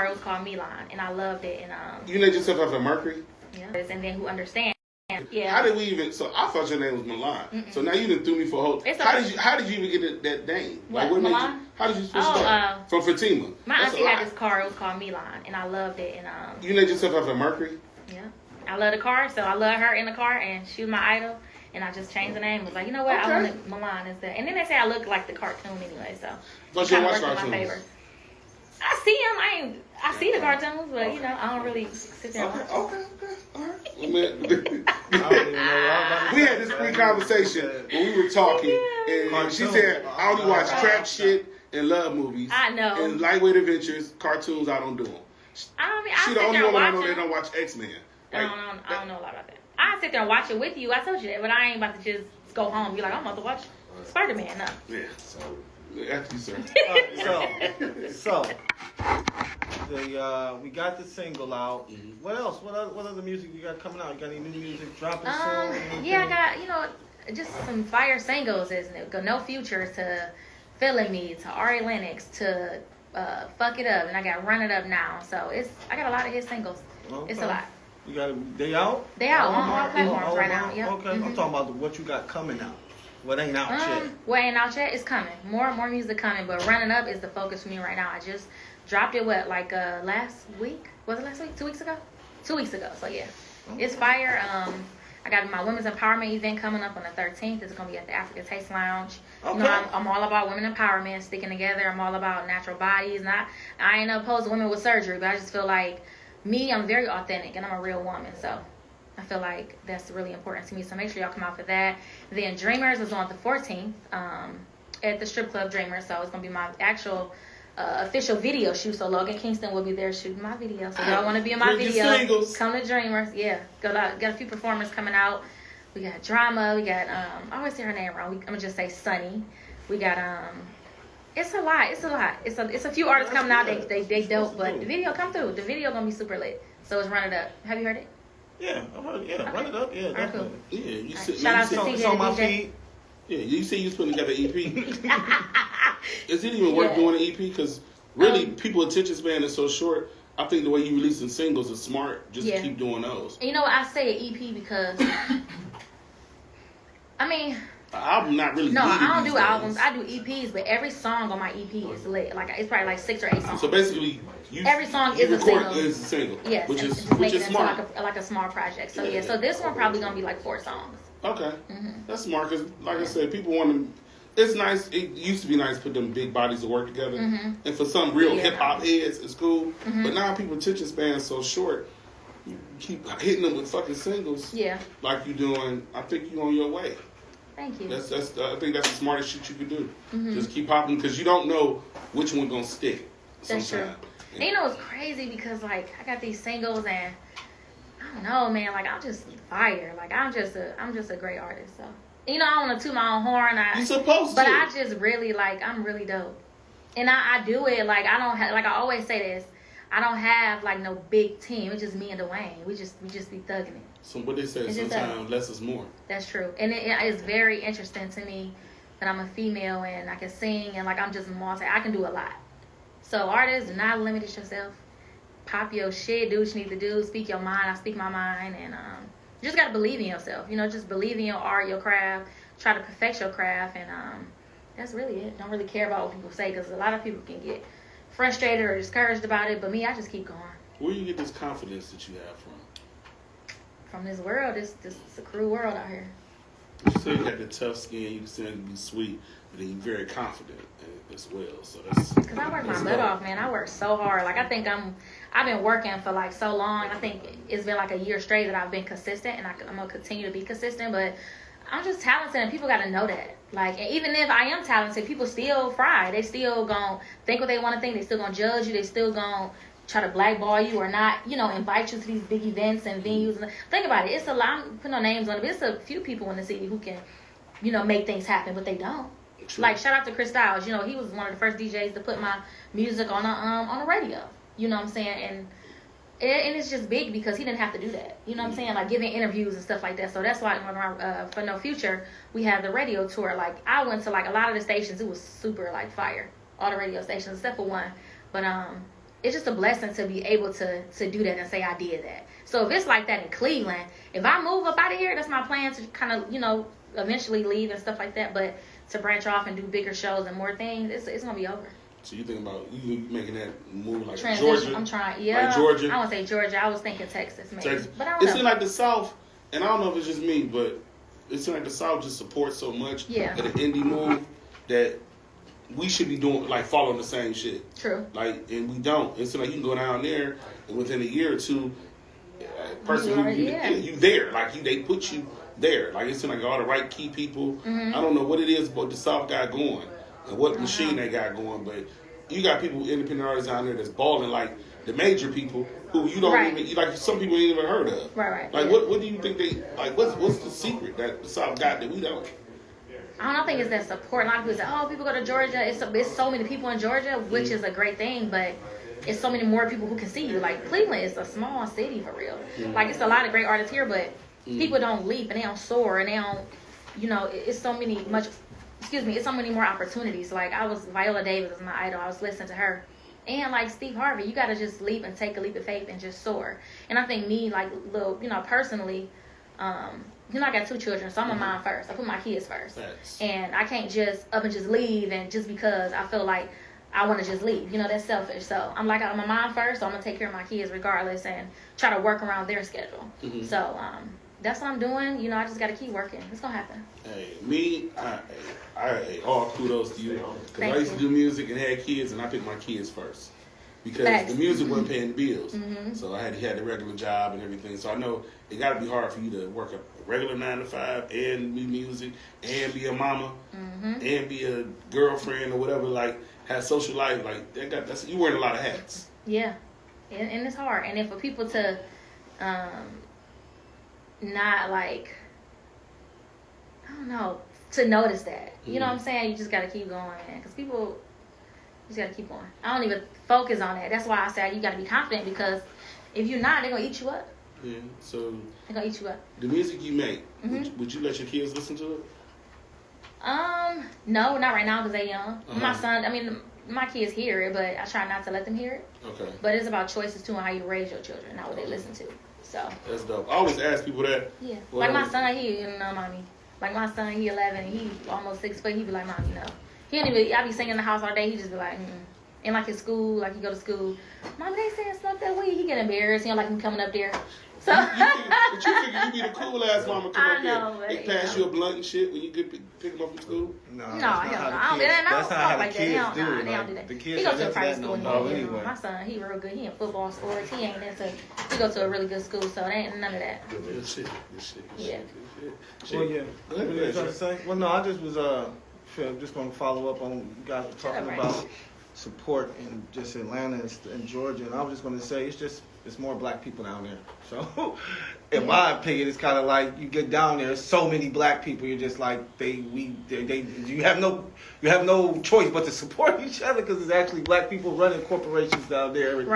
It was called Malan, and I loved it. And you named yourself after Mercury? yeah. And then who understands? Yeah. How did we even? So I thought your name was Malan. Mm-mm. So now you done threw me for a whole. How did you even get that name? What, like, Malan? How did you switch that from Fatima? My auntie had this car. It was called Malan, and I loved it. And you named yourself after Mercury? Yeah. I love the car, so I love her in the car, and she was my idol. And I just changed the name. I was like, you know what? I wanted Malan instead. And then they say I look like the cartoon anyway, so. But you watch cartoons? My favor. I see them. I see the cartoons, but you know, I don't really sit there and watch. Okay. All right. We had this pre-conversation when we were talking, and she said, I only watch trap shit and love movies. I know. And lightweight adventures, cartoons, I don't do them. She the only one I know that don't watch X-Men. I don't know a lot about that. I sit there and watch it with you. I told you that, but I ain't about to just go home and be like, I'm about to watch Spider-Man. No. Yeah. So after you, sir. So we got the single out. Mm-hmm. What else? What other music you got coming out? You got any new music dropping soon? Yeah, I got just some fire singles. Isn't it? Go No Future to Feeling Me to Ari Lennox to Fuck It Up, and I got Run It Up Now. So I got a lot of his singles. Okay. It's a lot. You got they out? They out on all platforms right now. Yep. Okay, I'm talking about what you got coming out. What ain't out yet? What ain't out yet? It's coming. More music coming, but Running Up is the focus for me right now. I just dropped it last week? Was it last week? 2 weeks ago? 2 weeks ago. So yeah, It's fire. I got my women's empowerment event coming up on the 13th. It's gonna be at the African Taste Lounge. Okay. You know, I'm all about women empowerment, sticking together. I'm all about natural bodies. I ain't opposed to women with surgery, but I just feel like I'm very authentic and I'm a real woman. So I feel like that's really important to me. So make sure y'all come out for that. Then Dreamers is on the 14th at the strip club Dreamers. So it's gonna be my actual official video shoot. So Logan Kingston will be there shooting my video. So y'all want to be in my video? Come to Dreamers. Yeah, got a few performers coming out. We got Drama. We got I always say her name wrong. I'm gonna just say Sunny. We got It's a lot. It's a few artists coming out. They dope, but the video come through. The video gonna be super lit. So it's Run It Up. Have you heard it? Yeah, I heard it. Yeah, okay. Run It Up. Yeah, definitely. Cool. Yeah, you said, shout out to CJ. It's on my feed. Yeah, you say you was putting together an EP. Is it even worth doing an EP? Because really, people's attention span is so short. I think the way you releasing singles is smart. Just to keep doing those. You know what? I say an EP because I mean. I'm not really. No, I don't do albums. I do EPs, but every song on my EP is lit. Like it's probably like 6 or 8 songs. So basically, every song is a single. Is a single. Yes, which is smart. Like a small project. So yeah, so this one probably gonna be like 4 songs. Okay, that's smart because, like I said, people want to. It's nice. It used to be nice to put them big bodies of work together, and for some real hip hop heads, it's cool. But now people's attention span is so short. You keep hitting them with fucking singles. Yeah, like you doing. I think you're on your way. Thank you. I think that's the smartest shit you could do. Just keep popping because you don't know which one gonna stick. That's true. Yeah. And you know it's crazy because like I got these singles and I don't know, man. Like I'm just fire. Like I'm just a great artist. So you know I don't want to toot my own horn. You're supposed to. But I just really like I'm really dope, and I do it like I don't have like I always say this. I don't have like no big team. It's just me and Dwayne. We just be thugging it. So what they say, sometimes less is more. That's true. And it is very interesting to me that I'm a female and I can sing and like I'm just I can do a lot. So artists, do not limit yourself. Pop your shit, do what you need to do, speak your mind. I speak my mind and you just gotta believe in yourself. You know, just believe in your art, your craft, try to perfect your craft and that's really it. Don't really care about what people say because a lot of people can get frustrated or discouraged about it, but me, I just keep going. Where do you get this confidence that you have from? From this world, this is a cruel world out here. You say you got the tough skin, you can be sweet, but then you're very confident as well. So that's because I work my butt off, man. I work so hard. Like I think I've been working for like so long. I think it's been like a year straight that I've been consistent, and I'm gonna continue to be consistent. But I'm just talented, and people gotta know that. Like, and even if I am talented, people still fry. They still gonna think what they want to think. They still gonna judge you. They still gonna try to blackball you or not, you know, invite you to these big events and venues. Think about it. It's a lot. I'm putting no names on it, but it's a few people in the city who can, you know, make things happen, but they don't. True. Like, shout out to Chris Styles. You know, he was one of the first DJs to put my music on the radio. You know what I'm saying? And it's just big because he didn't have to do that. You know what I'm saying? Like, giving interviews and stuff like that. So that's why for No Future, we have the radio tour. Like, I went to, like, a lot of the stations. It was super, like, fire. All the radio stations, except for one. But, it's just a blessing to be able to do that and say I did that. So if it's like that in Cleveland, if I move up out of here, that's my plan to kind of, you know, eventually leave and stuff like that. But to branch off and do bigger shows and more things, it's gonna be over. So you think about you making that move like Transition. Georgia? I'm trying, yeah. Like Georgia? I want to say Georgia. I was thinking Texas, maybe. Texas. But I don't It know. seems like the South, and I don't know if it's just me, but it seems like the South just supports so much Yeah. of the indie move that we should be doing, like, following the same shit. True. Like, and we don't. It's like you can go down there, and within a year or two, you there. Like, they put you there. Like, it's like all the right key people. Mm-hmm. I don't know what it is, but the South got going, and what machine they got going, but you got people, independent artists down there that's balling like the major people who you don't even, like some people ain't even heard of. Right. Like, what do you think they, like, what's the secret that the South got that we don't? I don't think it's that support. A lot of people say, oh, people go to Georgia. It's so many people in Georgia, which is a great thing, but it's so many more people who can see you. Like, Cleveland is a small city for real. Like, it's a lot of great artists here, but people don't leap and they don't soar and they don't, you know, it's so many more opportunities. Like, Viola Davis is my idol. I was listening to her. And like Steve Harvey, you got to just leap and take a leap of faith and just soar. And I think me, like, little, you know, personally, you know, I got 2 children, so I'm a mom first. I put my kids first. Thanks. And I can't just up and just leave and just because I feel like I want to just leave. You know, that's selfish. So I'm a mom first, so I'm going to take care of my kids regardless and try to work around their schedule. So that's what I'm doing. You know, I just got to keep working. It's going to happen. Hey, I all kudos to you. Because I used to do music and had kids, and I picked my kids first. Because the music wasn't paying the bills. So I had the regular job and everything. So I know it got to be hard for you to work a regular 9 to 5 and do music and be a mama and be a girlfriend or whatever, like have social life. Like that's you wearing a lot of hats. Yeah. And it's hard. And then for people to not like, I don't know, to notice that. You know what I'm saying? You just got to keep going, man. Because people, you just got to keep going. I don't even focus on that. That's why I say you got to be confident because if you're not, they're going to eat you up. Yeah, so They're going to eat you up. the music you make, would you let your kids listen to it? No, not right now because they're young. My son, I mean, my kids hear it, but I try not to let them hear it. Okay. But it's about choices too and how you raise your children, not what they listen to. So. That's dope. I always ask people that. Yeah. Well, like my son, he, you know, mommy. Like my son, he 11 and he almost 6 foot. He be like, mommy, no. He don't even. I be singing in the house all day. He just be like, And like his school, like he go to school, mommy, they saying smoke that weed. He get embarrassed. He don't like him coming up there. So. But you figure you be the cool ass mama come I up know, there. but, They pass you a blunt and shit when you get pick them up from school. No, No, that's not hell how no. the I don't, kids- and I that's don't not how talk the like that. kids They don't, do nah, it. they don't Like, do that. the He kids goes ain't to a into private that school. no more and anyway. My son, he real good. He in football sports. He ain't into. He go to a really good school, so they ain't none of that. Good shit. Yeah. Well, yeah. Go ahead, What you trying to say? Well, no, I just was just going to follow up on you guys were talking Alright. about support in just Atlanta and Georgia, and I was just going to say it's more black people down there. So, in my opinion, it's kind of like you get down there, so many black people, you're just like you have no choice but to support each other because it's actually black people running corporations down there. Right.